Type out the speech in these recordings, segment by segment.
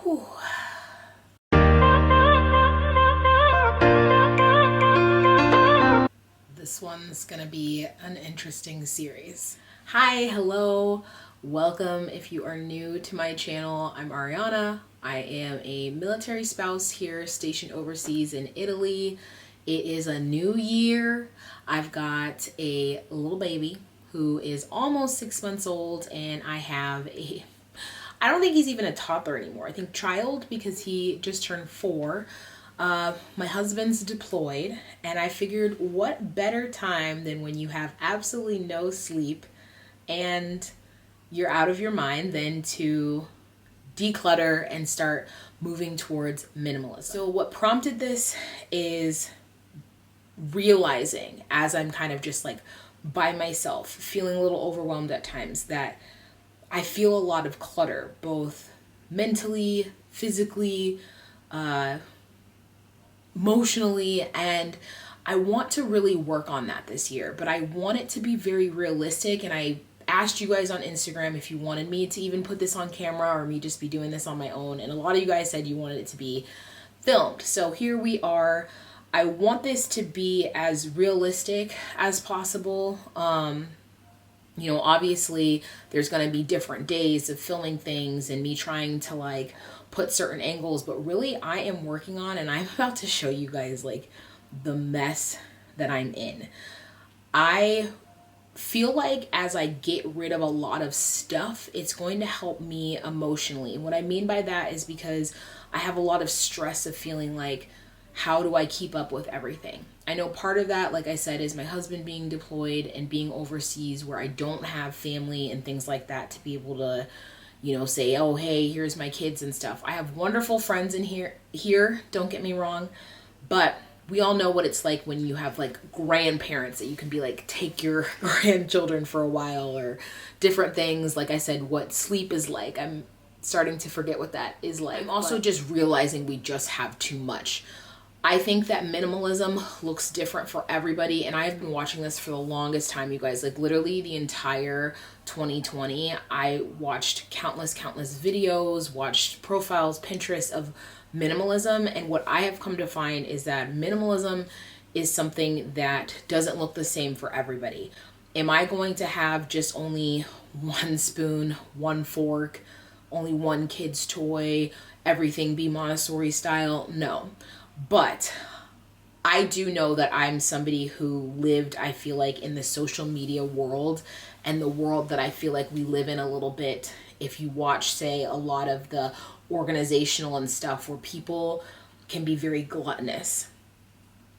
Whew. This one's gonna be an interesting series. Hi, hello, welcome. If you are new to my channel, I'm Ariana. I am a military spouse here stationed overseas in Italy. It is a new year. I've got a little baby who is almost 6 months old, and I have I don't think he's even a toddler anymore. I think child, because he just turned 4. My husband's deployed, and I figured what better time than when you have absolutely no sleep and you're out of your mind than to declutter and start moving towards minimalism. So what prompted this is realizing, as I'm kind of just like by myself, feeling a little overwhelmed at times, that I feel a lot of clutter, both mentally, physically, emotionally, and I want to really work on that this year, but I want it to be very realistic. And I asked you guys on Instagram if you wanted me to even put this on camera or me just be doing this on my own, and a lot of you guys said you wanted it to be filmed. So here we are. I want this to be as realistic as possible. You know, obviously there's going to be different days of filming things and me trying to like put certain angles, but really I am working on, and I'm about to show you guys like the mess that I'm in. I feel like as I get rid of a lot of stuff, it's going to help me emotionally. And what I mean by that is because I have a lot of stress of feeling like, how do I keep up with everything? I know part of that, like I said, is my husband being deployed and being overseas where I don't have family and things like that to be able to, you know, say, oh, hey, here's my kids and stuff. I have wonderful friends in here, don't get me wrong, but we all know what it's like when you have like grandparents that you can be like, take your grandchildren for a while, or different things. Like I said, what sleep is like. I'm starting to forget what that is like. I'm also just realizing we just have too much. I think that minimalism looks different for everybody, and I've been watching this for the longest time, you guys. Like literally the entire 2020, I watched countless videos, watched profiles, Pinterest of minimalism, and what I have come to find is that minimalism is something that doesn't look the same for everybody. Am I going to have just only one spoon, one fork, only one kid's toy, everything be Montessori style? No. But I do know that I'm somebody who lived, I feel like, in the social media world, and the world that I feel like we live in a little bit. If you watch, say, a lot of the organizational and stuff where people can be very gluttonous.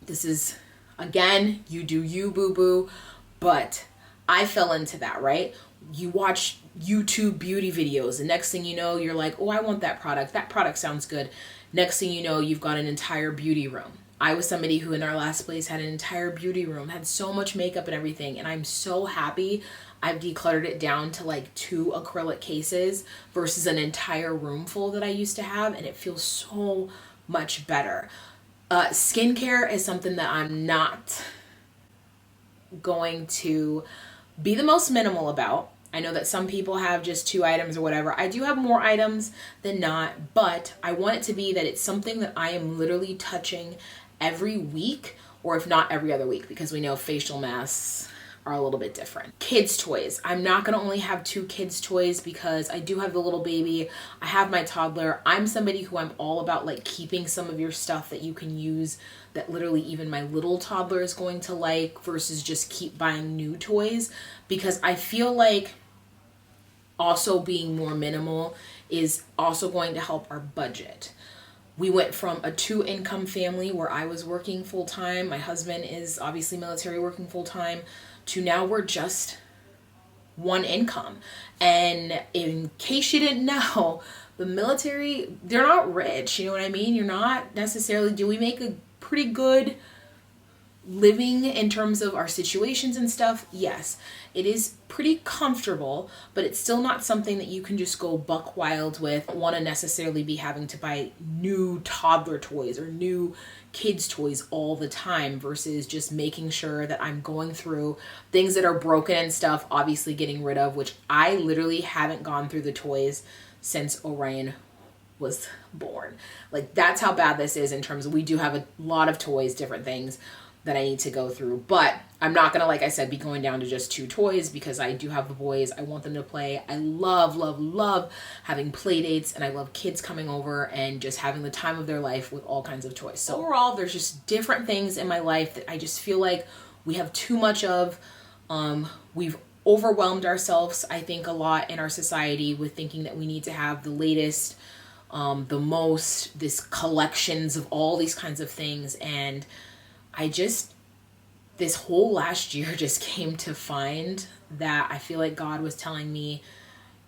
This is, again, you do you, boo-boo, but I fell into that, right? You watch YouTube beauty videos, and next thing you know, you're like, oh, I want that product. That product sounds good. Next thing you know, you've got an entire beauty room. I was somebody who in our last place had an entire beauty room, had so much makeup and everything, and I'm so happy I've decluttered it down to like 2 acrylic cases versus an entire room full that I used to have, and it feels so much better. Skincare is something that I'm not going to be the most minimal about. I know that some people have just 2 items or whatever. I do have more items than not, but I want it to be that it's something that I am literally touching every week, or if not every other week, because we know facial masks are a little bit different. Kids toys. I'm not going to only have 2 kids toys because I do have the little baby. I have my toddler. I'm somebody who I'm all about like keeping some of your stuff that you can use, that literally even my little toddler is going to like, versus just keep buying new toys, because I feel like also being more minimal is also going to help our budget. We went from a 2-income family where I was working full-time, my husband is obviously military working full-time, to now we're just 1 income. And in case you didn't know, the military, they're not rich, you know what I mean? You're not necessarily, do we make a pretty good living in terms of our situations and stuff? Yes, it is pretty comfortable, but it's still not something that you can just go buck wild with. I don't want to necessarily be having to buy new toddler toys or new kids toys all the time, versus just making sure that I'm going through things that are broken and stuff, obviously getting rid of, which I literally haven't gone through the toys since Orion was born. Like, that's how bad this is in terms of, we do have a lot of toys, different things that I need to go through. But I'm not gonna, like I said, be going down to just 2 toys, because I do have the boys. I want them to play. I love, love, love having play dates, and I love kids coming over and just having the time of their life with all kinds of toys. So overall, there's just different things in my life that I just feel like we have too much of. We've overwhelmed ourselves, I think, a lot in our society with thinking that we need to have the latest, the most, this collections of all these kinds of things. And this whole last year just came to find that I feel like God was telling me,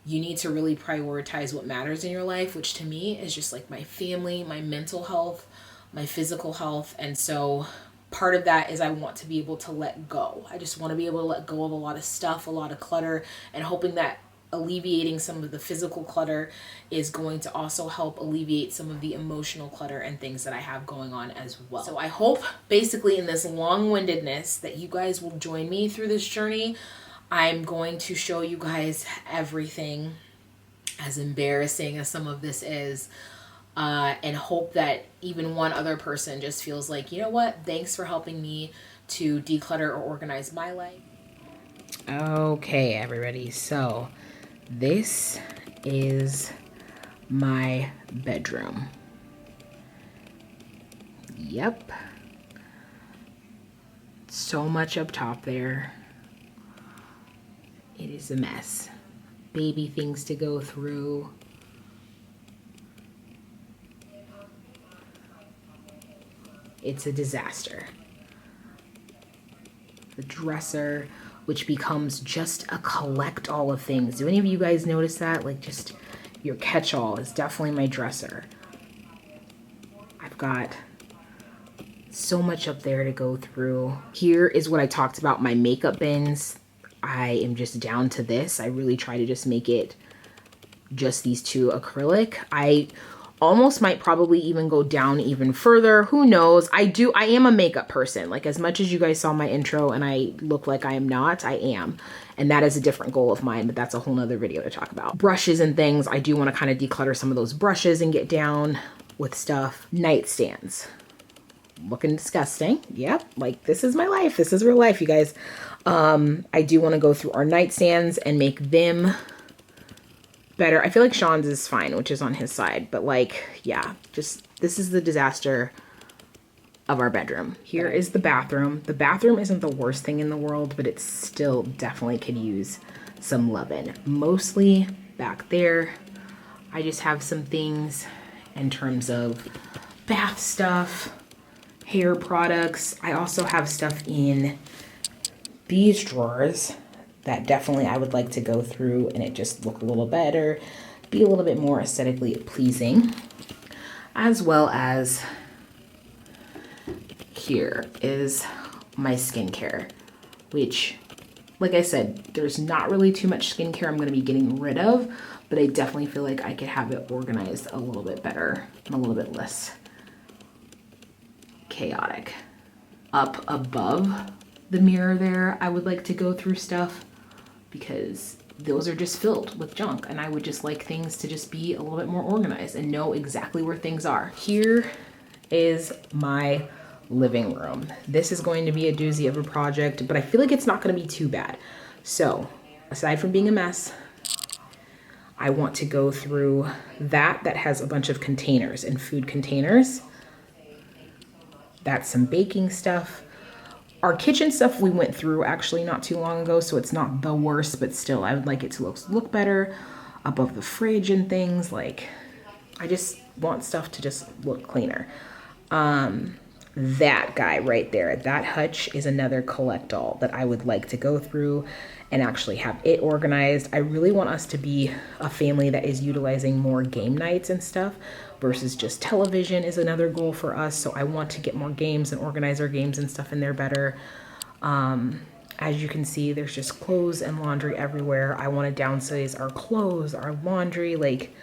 you need to really prioritize what matters in your life, which to me is just like my family, my mental health, my physical health. And so part of that is I want to be able to let go. I just want to be able to let go of a lot of stuff, a lot of clutter, and hoping that alleviating some of the physical clutter is going to also help alleviate some of the emotional clutter and things that I have going on as well. So I hope basically in this long-windedness that you guys will join me through this journey. I'm going to show you guys everything, as embarrassing as some of this is, and hope that even one other person just feels like, you know what, thanks for helping me to declutter or organize my life. Okay, everybody, so this is my bedroom. Yep. So much up top there. It is a mess. Baby things to go through. It's a disaster. The dresser, which becomes just a collect all of things. Do any of you guys notice that? Like, just your catch-all is definitely my dresser. I've got so much up there to go through. Here is what I talked about, my makeup bins. I am just down to this. I really try to just make it just these 2 acrylic. I almost might probably even go down even further. Who knows? I am a makeup person. Like, as much as you guys saw my intro and I look like I am not, I am. And that is a different goal of mine, but that's a whole nother video to talk about. Brushes and things. I do want to kind of declutter some of those brushes and get down with stuff. Nightstands. Looking disgusting. Yep. Like, this is my life. This is real life, you guys. I do want to go through our nightstands and make them better. I feel like Sean's is fine, which is on his side, but like, yeah, just, this is the disaster of our bedroom. Here is the bathroom. The bathroom isn't the worst thing in the world, but it still definitely could use some loving. Mostly back there, I just have some things in terms of bath stuff, hair products. I also have stuff in these drawers that definitely I would like to go through and it just look a little better, be a little bit more aesthetically pleasing. As well as here is my skincare, which, like I said, there's not really too much skincare I'm gonna be getting rid of, but I definitely feel like I could have it organized a little bit better and a little bit less chaotic. Up above the mirror there, I would like to go through stuff because those are just filled with junk, and I would just like things to just be a little bit more organized and know exactly where things are. Here is my living room. This is going to be a doozy of a project, but I feel like it's not going to be too bad. So aside from being a mess, I want to go through that has a bunch of containers and food containers. That's some baking stuff. Our kitchen stuff we went through actually not too long ago, so it's not the worst, but still I would like it to look better above the fridge and things. Like, I just want stuff to just look cleaner. That guy right there, that hutch is another collect-all that I would like to go through and actually have it organized. I really want us to be a family that is utilizing more game nights and stuff versus just television is another goal for us. So I want to get more games and organize our games and stuff in there better. As you can see, there's just clothes and laundry everywhere. I want to downsize our clothes, our laundry, like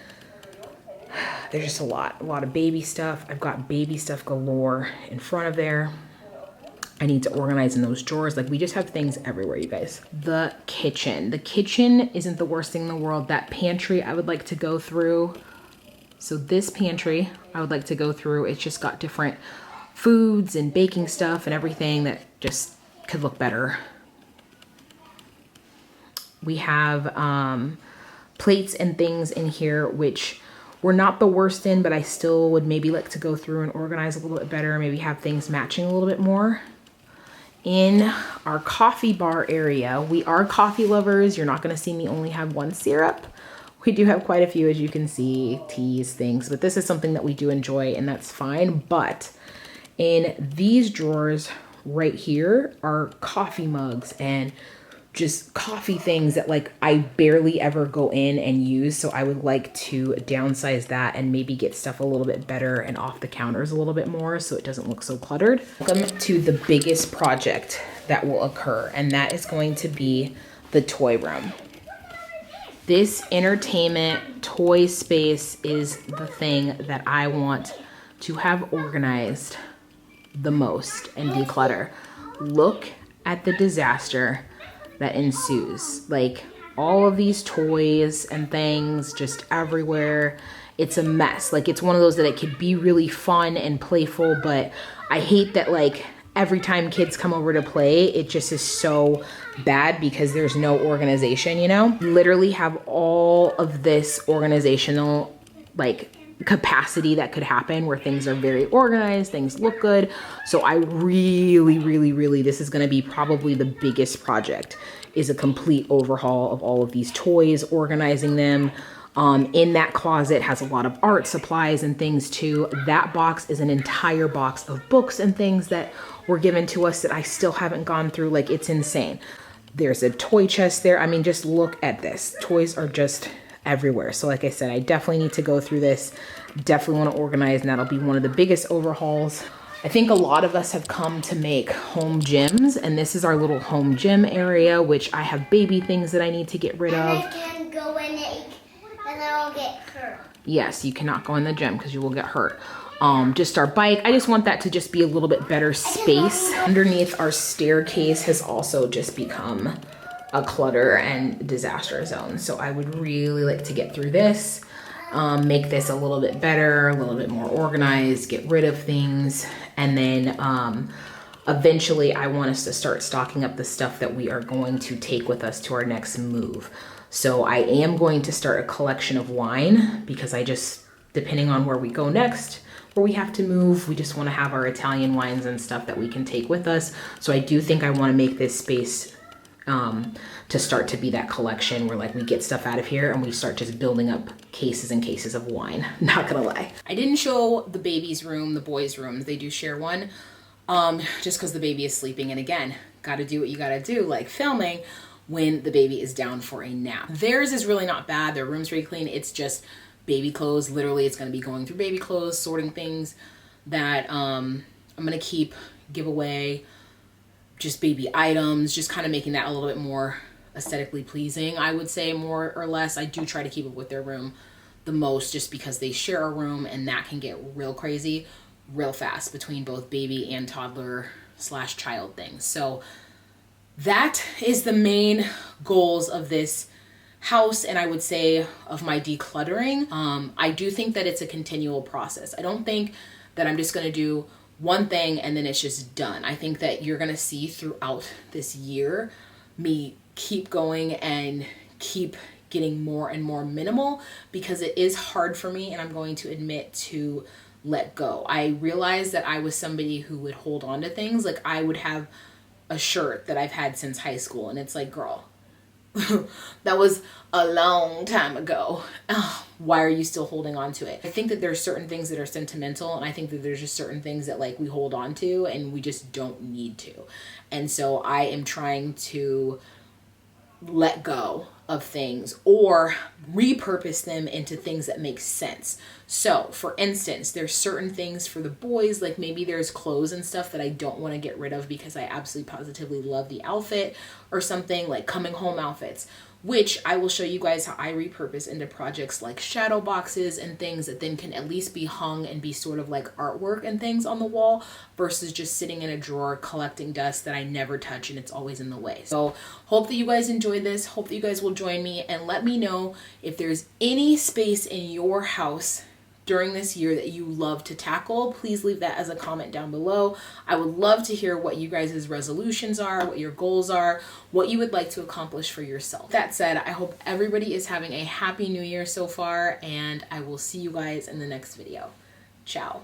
there's just a lot of baby stuff. I've got baby stuff galore in front of there. I need to organize in those drawers. Like, we just have things everywhere, you guys. The kitchen isn't the worst thing in the world. That pantry I would like to go through. So this pantry, I would like to go through. It's just got different foods and baking stuff and everything that just could look better. We have plates and things in here, which we're not the worst in, but I still would maybe like to go through and organize a little bit better, maybe have things matching a little bit more. In our coffee bar area, we are coffee lovers. You're not gonna see me only have one syrup. We do have quite a few, as you can see, teas, things, but this is something that we do enjoy and that's fine. But in these drawers right here are coffee mugs and just coffee things that like I barely ever go in and use. So I would like to downsize that and maybe get stuff a little bit better and off the counters a little bit more so it doesn't look so cluttered. Welcome to the biggest project that will occur, and that is going to be the toy room. This entertainment toy space is the thing that I want to have organized the most and declutter. Look at the disaster that ensues. Like all of these toys and things just everywhere. It's a mess. Like it's one of those that it could be really fun and playful, but I hate that like every time kids come over to play, it just is so bad because there's no organization, you know? Literally have all of this organizational like capacity that could happen where things are very organized, things look good. So I really, this is gonna be probably the biggest project, is a complete overhaul of all of these toys, organizing them. In that closet has a lot of art supplies and things too. That box is an entire box of books and things that were given to us that I still haven't gone through. Like it's insane. There's a toy chest there. I mean, just look at this. Toys are just everywhere. So like I said, I definitely need to go through this, definitely want to organize, and that'll be one of the biggest overhauls. I think a lot of us have come to make home gyms, and this is our little home gym area, which I have baby things that I need to get rid of. I can't go in it and I'll get hurt. Yes, you cannot go in the gym because you will get hurt. Just our bike, I just want that to just be a little bit better space. Underneath our staircase has also just become a clutter and disaster zone. So I would really like to get through this, make this a little bit better, a little bit more organized, get rid of things. And then eventually I want us to start stocking up the stuff that we are going to take with us to our next move. So I am going to start a collection of wine because I just, depending on where we go next, where we have to move, we just want to have our Italian wines and stuff that we can take with us. So I do think I want to make this space to start to be that collection where like we get stuff out of here and we start just building up cases and cases of wine. Not gonna lie. I didn't show the baby's room, the boys' rooms. They do share one, just because the baby is sleeping. And again, gotta do what you gotta do, like filming when the baby is down for a nap. Theirs is really not bad. Their room's really clean. It's just baby clothes. Literally, it's gonna be going through baby clothes, sorting things that I'm gonna keep, give away, just baby items, just kind of making that a little bit more aesthetically pleasing, I would say, more or less. I do try to keep it with their room the most just because they share a room and that can get real crazy real fast between both baby and toddler / child things. So that is the main goals of this house, and I would say of my decluttering. I do think that it's a continual process. I don't think that I'm just gonna do one thing and then it's just done. I think that you're gonna see throughout this year me keep going and keep getting more and more minimal because it is hard for me, and I'm going to admit, to let go. I realized that I was somebody who would hold on to things. Like I would have a shirt that I've had since high school and it's like, girl, that was a long time ago. Why are you still holding on to it? I think that there's certain things that are sentimental, and I think that there's just certain things that like we hold on to and we just don't need to. And so I am trying to let go of things or repurpose them into things that make sense. So for instance, there's certain things for the boys, like maybe there's clothes and stuff that I don't want to get rid of because I absolutely positively love the outfit, or something like coming home outfits, which I will show you guys how I repurpose into projects like shadow boxes and things that then can at least be hung and be sort of like artwork and things on the wall versus just sitting in a drawer collecting dust that I never touch and it's always in the way. So hope that you guys enjoyed this. Hope that you guys will join me and let me know if there's any space in your house during this year that you love to tackle, please leave that as a comment down below. I would love to hear what you guys' resolutions are, what your goals are, what you would like to accomplish for yourself. That said, I hope everybody is having a happy new year so far, and I will see you guys in the next video. Ciao.